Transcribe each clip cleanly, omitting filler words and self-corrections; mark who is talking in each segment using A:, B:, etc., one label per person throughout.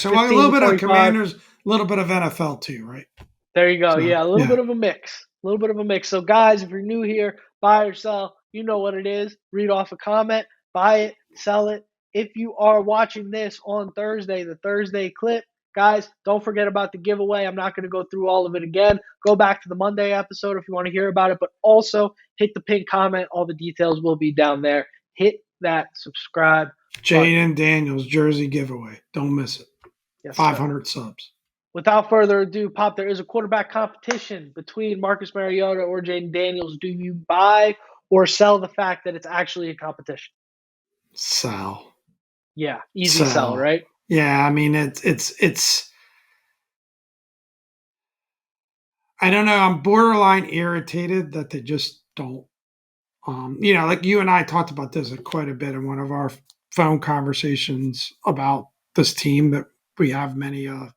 A: So a
B: 15
A: little
B: to
A: bit of
B: 25.
A: Commanders, a little bit of NFL too, right?
B: There you go.
A: So,
B: Yeah, a little
A: yeah.
B: bit of a mix. A little bit of a mix. So, guys, if you're new here, buy or sell, you know what it is. Read off a comment, buy it, sell it. If you are watching this on Thursday, the Thursday clip, guys, don't forget about the giveaway. I'm not going to go through all of it again. Go back to the Monday episode if you want to hear about it, but also hit the pinned comment. All the details will be down there. Hit that subscribe button.
A: Jaden Daniels jersey giveaway. Don't miss it.
B: Yes, sir.
A: 500 subs.
B: Without further ado, Pop, there is a quarterback competition between Marcus Mariota or Jaden Daniels. Do you buy or sell the fact that it's actually a competition?
A: Sell.
B: Yeah, easy sell, right?
A: Yeah, I mean it's I don't know, I'm borderline irritated that they just don't like you and I talked about this quite a bit in one of our phone conversations about this team that we have many of.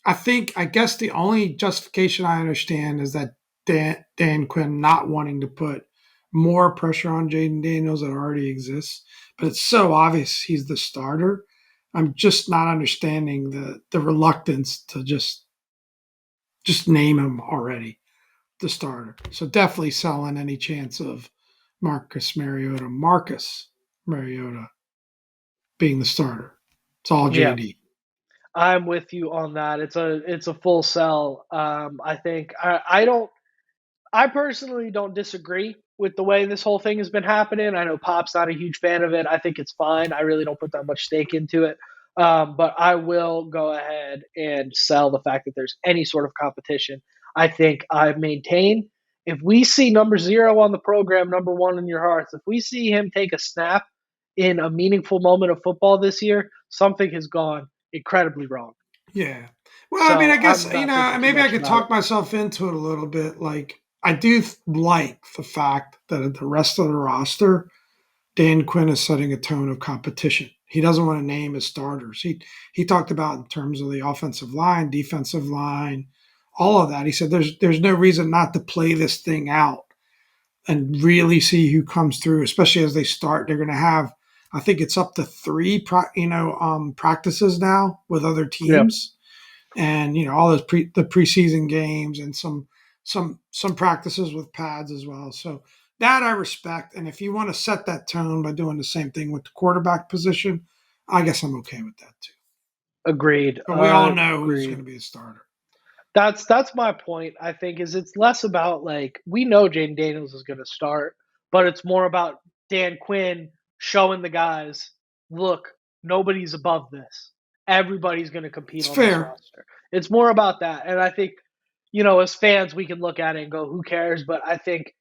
A: I guess the only justification I understand is that Dan Quinn not wanting to put more pressure on Jaden Daniels that already exists, but it's so obvious he's the starter. I'm just not understanding the reluctance to just name him already the starter. So definitely selling any chance of Marcus Mariota being the starter. It's all
B: Yeah,
A: JD.
B: I'm with you on that. It's a full sell. I think I personally don't disagree with the way this whole thing has been happening. I know Pop's not a huge fan of it. I think it's fine. I really don't put that much stake into it. But I will go ahead and sell the fact that there's any sort of competition. I think I maintain if we see number 0 on the program, number 1 in your hearts, if we see him take a snap in a meaningful moment of football this year, something has gone incredibly wrong.
A: Yeah. Well, I mean, I
B: So
A: guess,
B: I'm not thinking too
A: maybe I
B: much
A: could
B: about it.
A: talk myself into it a little bit. Like, I do like the fact that the rest of the roster, Dan Quinn is setting a tone of competition. He doesn't want to name his starters. He talked about in terms of the offensive line, defensive line, all of that. He said there's no reason not to play this thing out and really see who comes through, especially as they start. They're going to have, I think it's up to 3, practices now with other
B: Yeah.
A: teams, and all those the preseason games and some practices with pads as well. So that I respect. And if you want to set that tone by doing the same thing with the quarterback position, I guess I'm okay with that too.
B: Agreed.
A: But we all know who's going
B: Agreed.
A: to be a starter.
B: That's my point. I think is it's less about like we know Jaden Daniels is going to start, but it's more about Dan Quinn showing the guys, look, nobody's above this. Everybody's going to compete
A: It's
B: on this
A: fair.
B: roster. It's more about that, and I think as fans we can look at it and go, who cares? But I think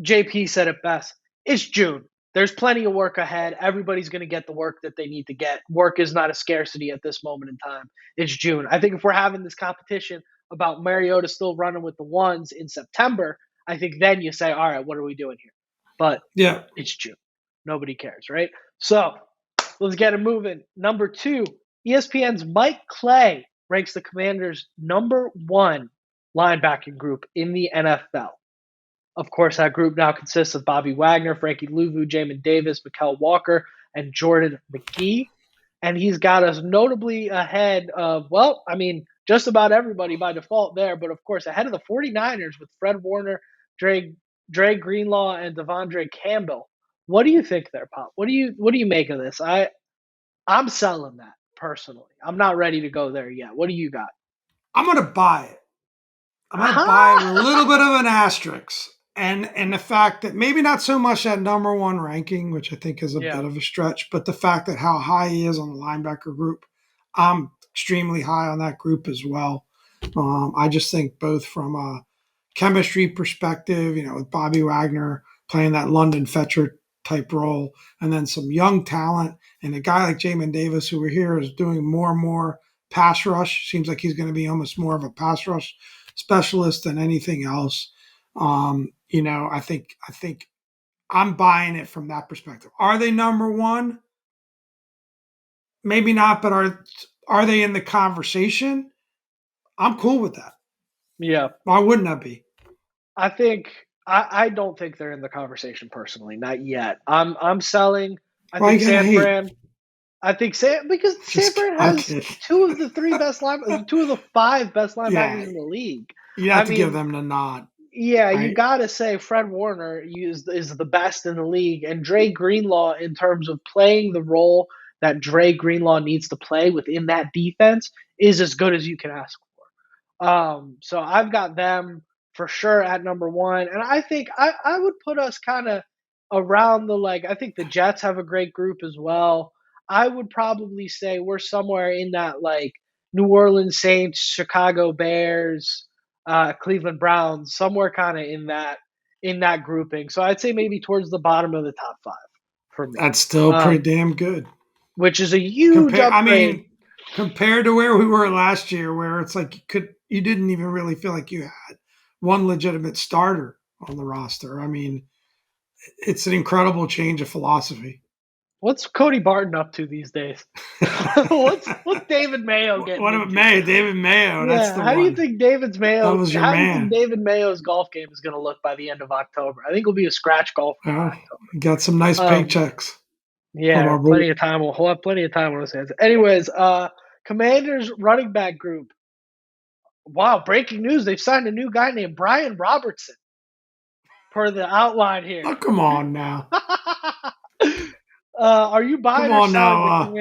B: JP said it best. It's June. There's plenty of work ahead. Everybody's going to get the work that they need to get. Work is not a scarcity at this moment in time. It's June. I think if we're having this competition about Mariota still running with the ones in September, I think then you say, all right, what are we doing here? But
A: Yeah.
B: it's June. Nobody cares, right? So let's get it moving. Number 2, ESPN's Mike Clay ranks the Commanders' number 1 linebacking group in the NFL. Of course, that group now consists of Bobby Wagner, Frankie Louvu, Jamin Davis, Mykal Walker, and Jordan McGee. And he's got us notably ahead of, just about everybody by default there, but of course ahead of the 49ers with Fred Warner, Dre Greenlaw, and Devondre Campbell. What do you think there, Pop? What do you make of this? I'm selling that personally. I'm not ready to go there yet. What do you got?
A: I'm going to buy it. I'm going to buy it with a little bit of an asterisk. And the fact that maybe not so much that number 1 ranking, which I think is a
B: Yeah.
A: bit of a stretch, but the fact that how high he is on the linebacker group, I'm extremely high on that group as well. I just think both from a chemistry perspective, with Bobby Wagner playing that London Fetcher type role, and then some young talent, and a guy like Jamin Davis, who we're here, is doing more and more pass rush. Seems like he's going to be almost more of a pass rush specialist than anything else. I think I'm buying it from that perspective. Are they number 1? Maybe not, but are they in the conversation? I'm cool with that.
B: Yeah.
A: Why wouldn't that be?
B: I don't think they're in the conversation personally, not yet. I'm selling. I
A: Why are you
B: think
A: gonna
B: San
A: hate?
B: Fran. I think because
A: Just
B: Sanford
A: I'm
B: has
A: kidding.
B: two of the five best linebackers
A: Yeah,
B: in the league.
A: you
B: I
A: have to give
B: mean,
A: them the nod,
B: yeah, you
A: right?
B: got to say Fred Warner is the best in the league, and Dre Greenlaw in terms of playing the role that Dre Greenlaw needs to play within that defense is as good as you can ask for. So I've got them for sure at number one, and I think I would put us kind of around the like. I think the Jets have a great group as well. I would probably say we're somewhere in that like New Orleans Saints, Chicago Bears, Cleveland Browns, somewhere kind of in that grouping. So I'd say maybe towards the bottom of the top five for me,
A: That's still pretty
B: um,
A: damn good.
B: which is a huge
A: Compare, I
B: upgrade.
A: mean, compared to where we were last year, where it's like you didn't even really feel like you had one legitimate starter on the roster. I mean, it's an incredible change of philosophy.
B: What's Cody Barton up to these days? What's David Mayo getting
A: What about
B: into?
A: Mayo? David Mayo, that's
B: Yeah,
A: the
B: how do you
A: one.
B: think
A: That was your
B: How do you think
A: man.
B: David Mayo's golf game is going to look by the end of October? I think he'll be a scratch golfer
A: Well,
B: by
A: he got some nice
B: October.
A: paychecks from
B: Yeah,
A: our boy.
B: plenty of time. We'll have plenty of time on his hands. Anyways, Commanders running back group. Wow, breaking news! They've signed a new guy named Brian Robertson per the outline here.
A: Oh, come on now.
B: Are you
A: Come
B: buying or
A: on
B: selling
A: now.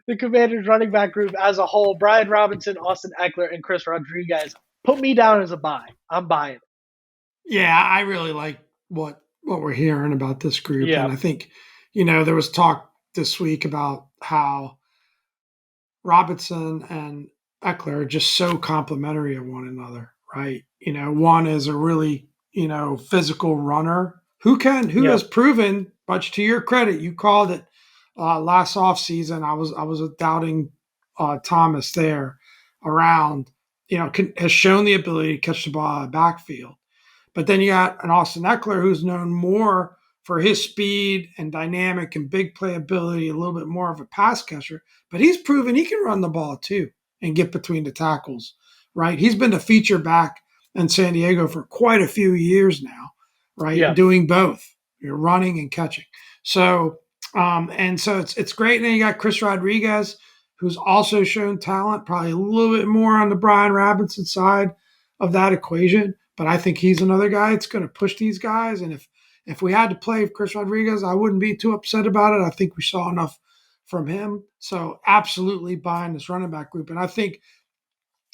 B: the Commanders running back group as a whole? Brian Robinson, Austin Eckler, and Chris Rodriguez. Put me down as a buy. I'm buying.
A: Yeah, I really like what we're hearing about this group,
B: Yeah,
A: and I think there was talk this week about how Robinson and Eckler are just so complementary of one another, right? One is a really physical runner who
B: yeah,
A: has proven, much to your credit, you called it last off season. I was doubting Thomas there around, has shown the ability to catch the ball out of the backfield. But then you got an Austin Eckler who's known more for his speed and dynamic and big playability, a little bit more of a pass catcher. But he's proven he can run the ball too and get between the tackles, right? He's been the feature back in San Diego for quite a few years now, right? And
B: yeah.
A: doing both, running and catching. So, and so it's great. And then you got Chris Rodriguez, who's also shown talent, probably a little bit more on the Brian Robinson side of that equation. But I think he's another guy that's going to push these guys. And if we had to play Chris Rodriguez, I wouldn't be too upset about it. I think we saw enough from him. So absolutely buying this running back group. And I think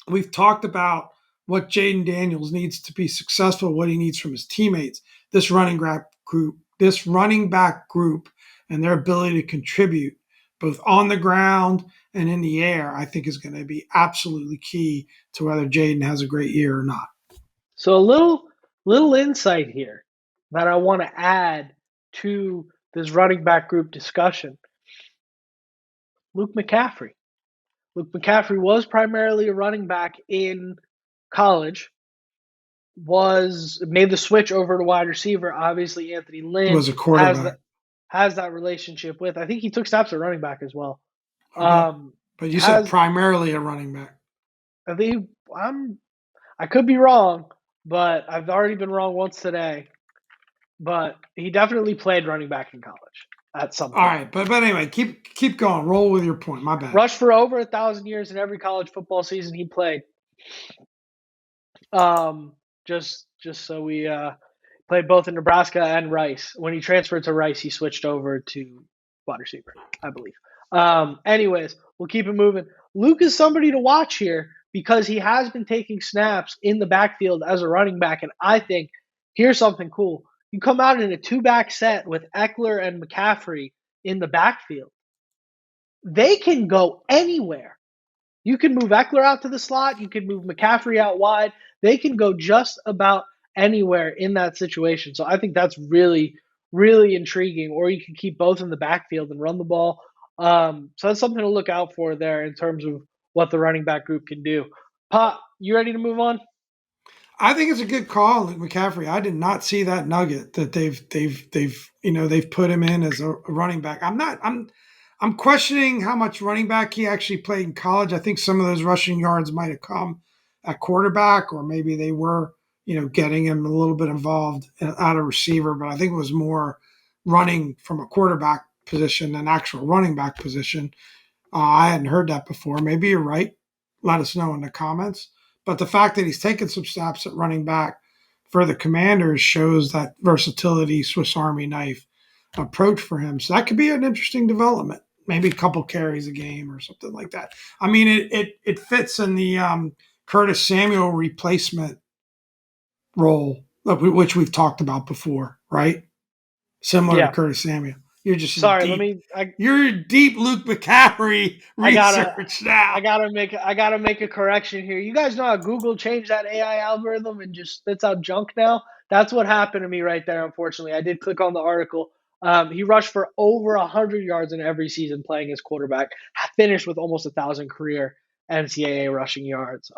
A: we've talked about what Jaden Daniels needs to be successful, what he needs from his teammates. This running back group, and their ability to contribute both on the ground and in the air, I think is going to be absolutely key to whether Jaden has a great year or not.
B: So a little insight here that I want to add to this running back group discussion. Luke McCaffrey. Luke McCaffrey was primarily a running back in college, was made the switch over to wide receiver. Obviously, Anthony Lynn
A: Was a
B: has that
A: quarterback.
B: has that relationship with. I think he took snaps at running back as well.
A: Okay. But you said
B: Has
A: primarily a running back.
B: I think I could be wrong, but I've already been wrong once today. But he definitely played running back in college at some
A: All
B: point.
A: right, but anyway, keep going. Roll with your point. My bad.
B: Rushed for over 1,000 yards in every college football season he played. Um, just so we played both in Nebraska and Rice. When he transferred to Rice, he switched over to wide receiver, I believe. Anyways, we'll keep it moving. Luke is somebody to watch here because he has been taking snaps in the backfield as a running back, and I think here's something cool. You come out in a two-back set with Eckler and McCaffrey in the backfield. They can go anywhere. You can move Eckler out to the slot. You can move McCaffrey out wide. They can go just about anywhere in that situation. So I think that's really, really intriguing. Or you can keep both in the backfield and run the ball. So that's something to look out for there in terms of what the running back group can do. Pop, you ready to move on?
A: I think it's a good call, Luke McCaffrey. I did not see that nugget that they've put him in as a running back. I'm questioning how much running back he actually played in college. I think some of those rushing yards might have come at quarterback, or maybe they were getting him a little bit involved at a receiver. But I think it was more running from a quarterback position than actual running back position. I hadn't heard that before. Maybe you're right. Let us know in the comments. But the fact that he's taken some snaps at running back for the Commanders shows that versatility, Swiss Army knife approach for him. So that could be an interesting development. Maybe a couple carries a game or something like that. I mean, it fits in the Curtis Samuel replacement role, which we've talked about before, right? Similar to
B: Yeah.
A: Curtis Samuel. You're just in
B: Sorry,
A: deep. You're deep Luke McCaffrey
B: I gotta
A: research now.
B: I gotta make a correction here. You guys know how Google changed that AI algorithm and just spits out junk now? That's what happened to me right there, unfortunately. I did click on the article. He rushed for over 100 yards in every season playing as quarterback, finished with almost 1,000 career NCAA rushing yards.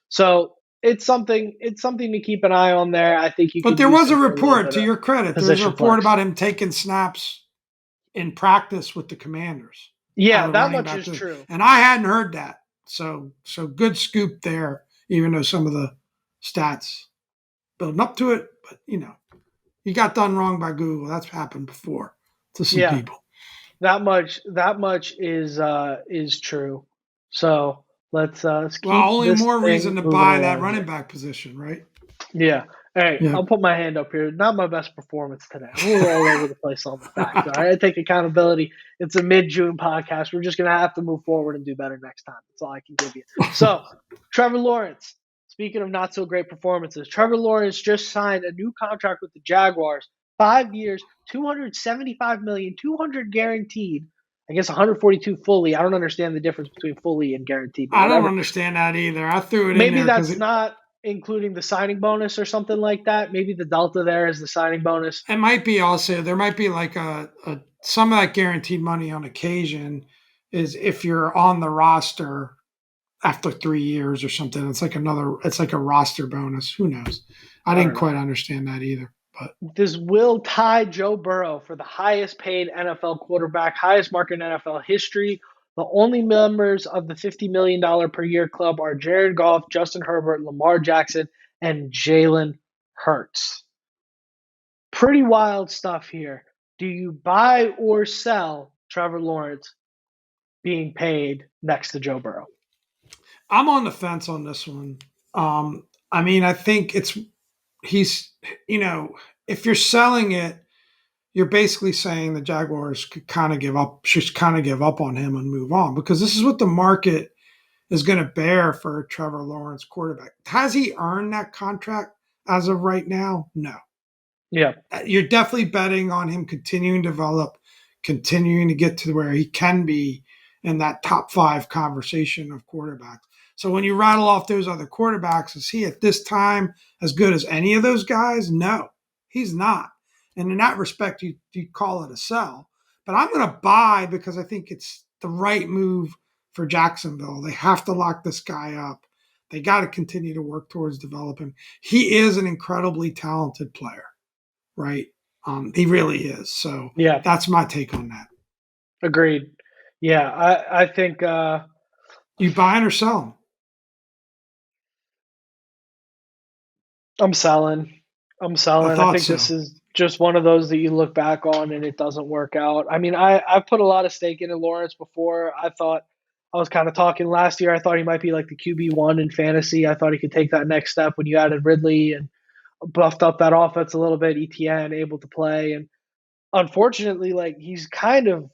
B: So it's something to keep an eye on there. I think you
A: But
B: could
A: there
B: use
A: was a
B: him for a little
A: report,
B: bit
A: to
B: of
A: your credit, there was a
B: position
A: report
B: flex.
A: about him taking snaps in practice with the Commanders at
B: Yeah,
A: a
B: that
A: running
B: much
A: back.
B: is true.
A: And I hadn't heard that. So good scoop there, even though some of the stats building up to it. But, you got done wrong by Google. That's happened before to some
B: Yeah,
A: people.
B: that much is true. So let's
A: Well,
B: keep
A: only
B: this
A: more reason
B: thing
A: to
B: moving
A: buy that
B: along
A: running
B: here.
A: back position, right?
B: Yeah. All right,
A: Yeah.
B: I'll put my hand up here. Not my best performance today. I'm a little all over the place on the facts. All right, I take accountability. It's a mid-June podcast. We're just gonna have to move forward and do better next time. That's all I can give you. So, Trevor Lawrence. Speaking of not so great performances, Trevor Lawrence just signed a new contract with the Jaguars. 5 years, 275 million, 200 guaranteed. I guess 142 fully. I don't understand the difference between fully and guaranteed, but
A: I don't
B: whatever.
A: understand that either. I threw it in
B: Maybe
A: there because
B: that's not including the signing bonus or something like that. Maybe the delta there is the signing bonus.
A: it might be also there might be like some of that guaranteed money on occasion is if you're on the roster after 3 years or something. It's like a roster bonus. Who knows? I
B: I
A: didn't
B: don't know.
A: quite understand that either. But
B: This will tie Joe Burrow for the highest paid NFL quarterback, highest mark in NFL history. The only members of the $50 million per year club are Jared Goff, Justin Herbert, Lamar Jackson, and Jalen Hurts. Pretty wild stuff here. Do you buy or sell Trevor Lawrence being paid next to Joe Burrow?
A: I'm on the fence on this one. I mean, I think he's you know if you're selling it, you're basically saying the Jaguars should kind of give up on him and move on because this is what the market is going to bear for a Trevor Lawrence quarterback. Has he earned that contract as of right now? No.
B: Yeah.
A: You're definitely betting on him continuing to develop, continuing to get to where he can be in that top five conversation of quarterbacks. So when you rattle off those other quarterbacks, is he at this time as good as any of those guys? No, he's not. And in that respect, you call it a sell. But I'm going to buy because I think it's the right move for Jacksonville. They have to lock this guy up. They got to continue to work towards developing. He is an incredibly talented player, right? He really is. So
B: Yeah.
A: that's my take on that.
B: Agreed. Yeah. I think
A: You buying or selling?
B: I'm selling. I'm
A: I
B: selling. I
A: thought
B: think this
A: so.
B: is just one of those that you look back on and it doesn't work out. I mean, I put a lot of stake into Lawrence before. I thought I was kind of talking last year. I thought he might be like the QB1 in fantasy. I thought he could take that next step when you added Ridley and buffed up that offense a little bit. ETN able to play, and unfortunately, like he's kind of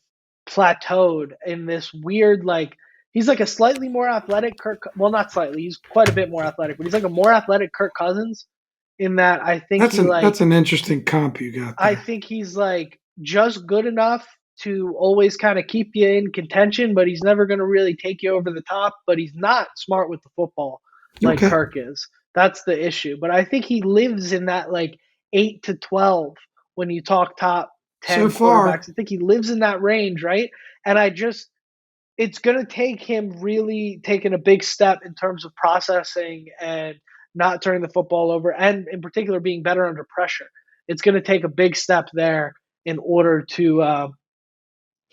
B: plateaued in this weird like he's like a slightly more athletic Kirk. Well, not slightly. He's quite a bit more athletic, but he's like a more athletic Kirk Cousins in that
A: That's an interesting comp you got
B: I
A: there.
B: think he's like just good enough to always kind of keep you in contention, but he's never going to really take you over the top. But he's not smart with the football like
A: Okay.
B: Kirk is. That's the issue. But I think he lives in that like 8 to 12 when you talk top
A: So
B: 10
A: far,
B: quarterbacks. I think he lives in that range, right? And it's going to take him really taking a big step in terms of processing and not turning the football over, and in particular being better under pressure. It's going to take a big step there in order to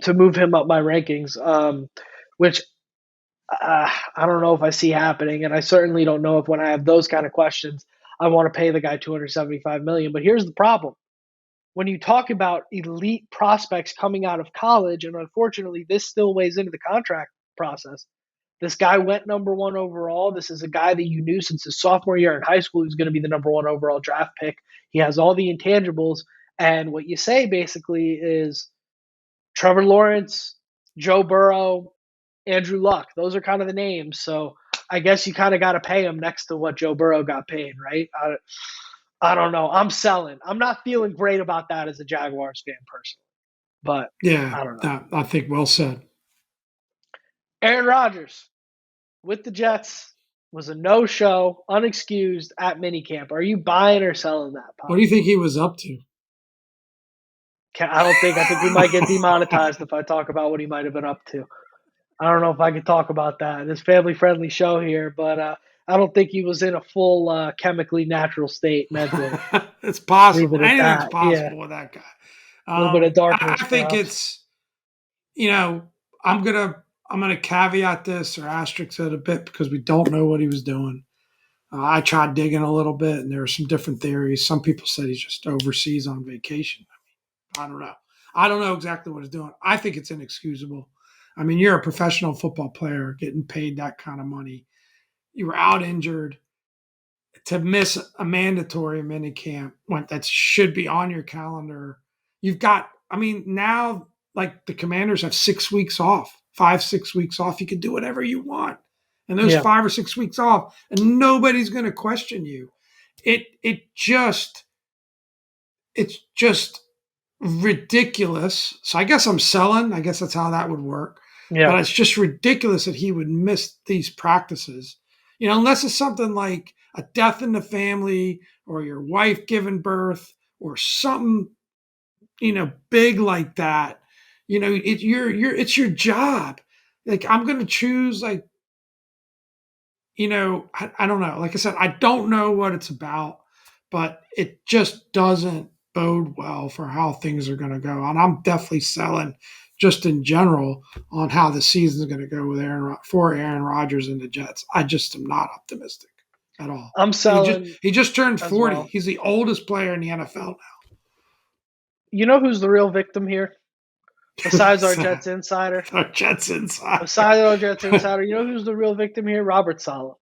B: move him up my rankings, which I don't know if I see happening, and I certainly don't know if when I have those kind of questions, I want to pay the guy 275 million. But here's the problem: when you talk about elite prospects coming out of college, and unfortunately, this still weighs into the contract process. This guy went number one overall. This is a guy that you knew since his sophomore year in high school he was going to be the number one overall draft pick. He has all the intangibles. And what you say basically is Trevor Lawrence, Joe Burrow, Andrew Luck. Those are kind of the names. So I guess you kind of got to pay him next to what Joe Burrow got paid, right? I don't know. I'm selling. I'm not feeling great about that as a Jaguars fan personally, but
A: Yeah,
B: I don't know.
A: that, I think well said.
B: Aaron Rodgers with the Jets was a no-show, unexcused at minicamp. Are you buying or selling that,
A: What do
B: Pop?
A: you think he was up to?
B: I don't think. I think we might get demonetized if I talk about what he might have been up to. I don't know if I could talk about that. This family-friendly show here, but I don't think he was in a full chemically natural state mentally.
A: It's
B: Leave
A: possible.
B: it at
A: Anything's
B: that. Yeah,
A: possible with that guy.
B: a little bit of
A: I
B: darkness,
A: think
B: perhaps.
A: it's, you know, I'm gonna I'm gonna caveat this or asterisk it a bit because we don't know what he was doing. I tried digging a little bit, and there are some different theories. Some people said he's just overseas on vacation. I don't know. I don't know exactly what he's doing. I think it's inexcusable. I mean, you're a professional football player getting paid that kind of money. You were out injured to miss a mandatory mini camp when that should be on your calendar. You've got, I mean, now like the Commanders have 6 weeks off, 5, 6 weeks off. You can do whatever you want. And those
B: Yeah,
A: 5 or 6 weeks off, and nobody's going to question you. It just it's just ridiculous. So I guess I'm selling. I guess that's how that would work.
B: yeah,
A: But it's just ridiculous that he would miss these practices. Unless it's something like a death in the family or your wife giving birth or something, big like that. It's your job. Like I'm going to choose like I don't know. Like I said, I don't know what it's about, but it just doesn't bode well for how things are going to go. And I'm definitely selling just in general on how the season's going to go with for Aaron Rodgers and the Jets. I just am not optimistic at all.
B: I'm
A: He just
B: selling
A: he just turned
B: as
A: 40.
B: well.
A: He's the oldest player in the NFL
B: You know who's the real victim here?
A: now.
B: Besides our Jets insider,
A: Our Jets insider.
B: besides our Jets insider, you know who's the real victim here? Robert Saleh.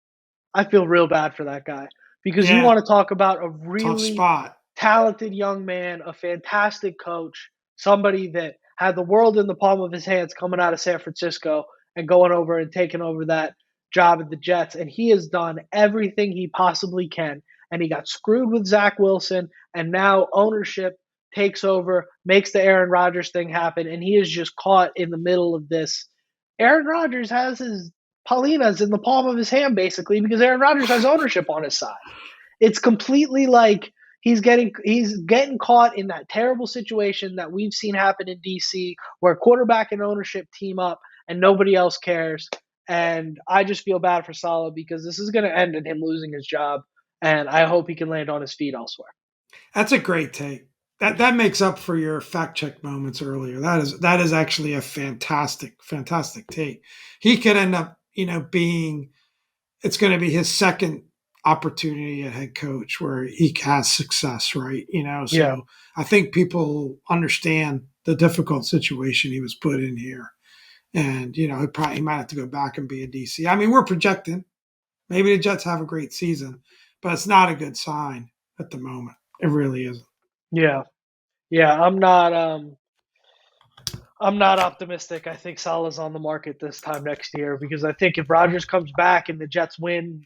B: I feel real bad for that guy because you
A: Yeah,
B: want to talk about a
A: tough
B: really
A: spot.
B: talented young man, a fantastic coach, somebody that had the world in the palm of his hands coming out of San Francisco and going over and taking over that job at the Jets. And he has done everything he possibly can. And he got screwed with Zach Wilson. And now ownership takes over, makes the Aaron Rodgers thing happen. And he is just caught in the middle of this. Aaron Rodgers has his Paulinas in the palm of his hand, basically, because Aaron Rodgers has ownership on his side. It's completely like he's getting caught in that terrible situation that we've seen happen in DC where quarterback and ownership team up and nobody else cares. And I just feel bad for Salah because this is going to end in him losing his job. And I hope he can land on his feet elsewhere.
A: That's a great take. That makes up for your fact check moments earlier. That is actually a fantastic take. He could end up, being it's going to be his second opportunity at head coach where he has success, right?
B: Yeah,
A: So I think people understand the difficult situation he was put in here. And, he might have to go back and be a DC. I mean, we're projecting maybe the Jets have a great season, but it's not a good sign at the moment. It really isn't.
B: yeah, yeah. I'm not optimistic. I think Salah's on the market this time next year because I think if Rodgers comes back and the Jets win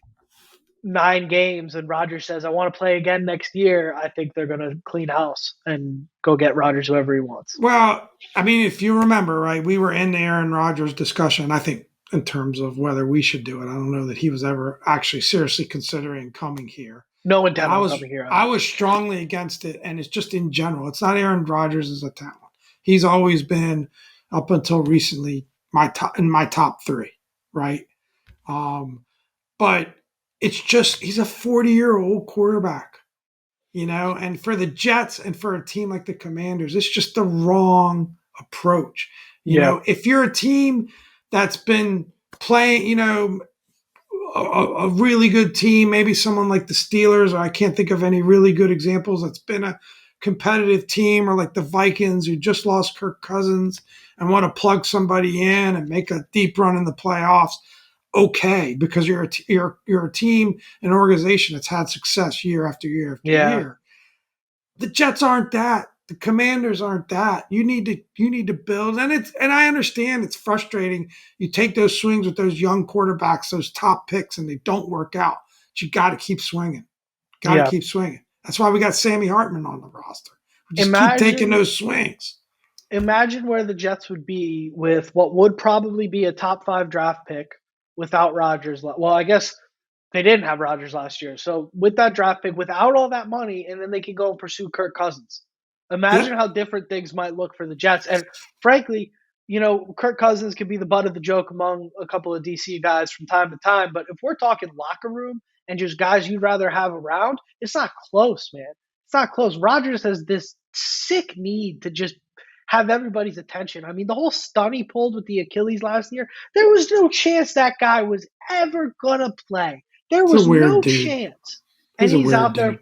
B: 9 games and Rodgers says, I want to play again next year, I think they're going to clean house and go get Rodgers whoever he wants.
A: Well, I mean, if you remember, right, we were in the Aaron Rodgers discussion, I think, in terms of whether we should do it. I don't know that he was ever actually seriously considering coming here.
B: No
A: And
B: intent
A: I
B: on
A: was
B: coming here at
A: I
B: all.
A: was strongly against it, and it's just in general. It's not Aaron Rodgers as a talent. He's always been up until recently my top three, right? Um, but it's just he's a 40-year-old quarterback, and for the Jets and for a team like the Commanders, it's just the wrong approach.
B: Yeah,
A: If you're a team that's been playing, a really good team, maybe someone like the Steelers, or I can't think of any really good examples that's been a competitive team, or like the Vikings who just lost Kirk Cousins and want to plug somebody in and make a deep run in the playoffs, okay, because you're a team, an organization that's had success year after year after
B: Yeah.
A: year. The Jets aren't that. The Commanders aren't that. You need to build, and I understand it's frustrating. You take those swings with those young quarterbacks, those top picks, and they don't work out. But you got to keep swinging. Got to
B: Yeah.
A: keep swinging. That's why we got Sammy Hartman on the roster. We just keep taking
B: Imagine
A: those swings.
B: imagine where the Jets would be with what would probably be a top 5 draft pick without Rodgers. Well, I guess they didn't have Rodgers last year. So with that draft pick, without all that money, and then they could go and pursue Kirk Cousins. Imagine
A: Yep,
B: how different things might look for the Jets. And frankly, Kirk Cousins could be the butt of the joke among a couple of DC guys from time to time. But if we're talking locker room and just guys you'd rather have around, it's not close, man. It's not close. Rodgers has this sick need to just have everybody's attention. I mean, the whole stunt he pulled with the Achilles last year, there was no chance that guy was ever going to play. There
A: he's a
B: was
A: weird
B: no
A: dude.
B: chance. And
A: He's a
B: he's
A: weird
B: out
A: dude.
B: there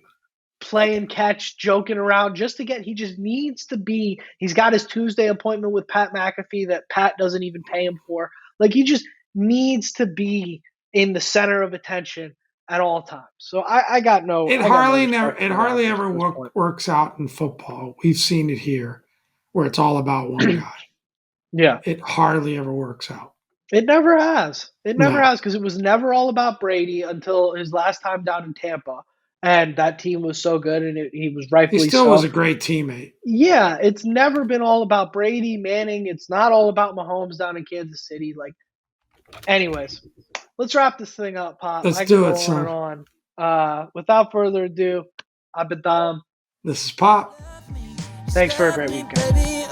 B: playing catch, joking around just to get, he just needs to be, he's got his Tuesday appointment with Pat McAfee that Pat doesn't even pay him for. Like, he just needs to be in the center of attention at all times. So
A: It
B: I got no
A: hardly never
B: respect
A: it
B: for
A: hardly
B: Rodgers
A: ever
B: at this point.
A: works out in football. We've seen it here, where it's all about one guy.
B: Yeah.
A: It hardly ever works out.
B: It never has. It never
A: No,
B: has because it was never all about Brady until his last time down in Tampa, and that team was so good, and he was
A: he
B: rightfully
A: still was
B: so.
A: a great teammate.
B: Yeah, it's never been all about Brady, Manning. It's not all about Mahomes down in Kansas City. Like, anyways, let's wrap this thing up, Pop.
A: Let's
B: I could
A: do it,
B: go on and
A: son.
B: on. Without further ado, I've been Dom.
A: This is Pop.
B: Thanks for a great weekend.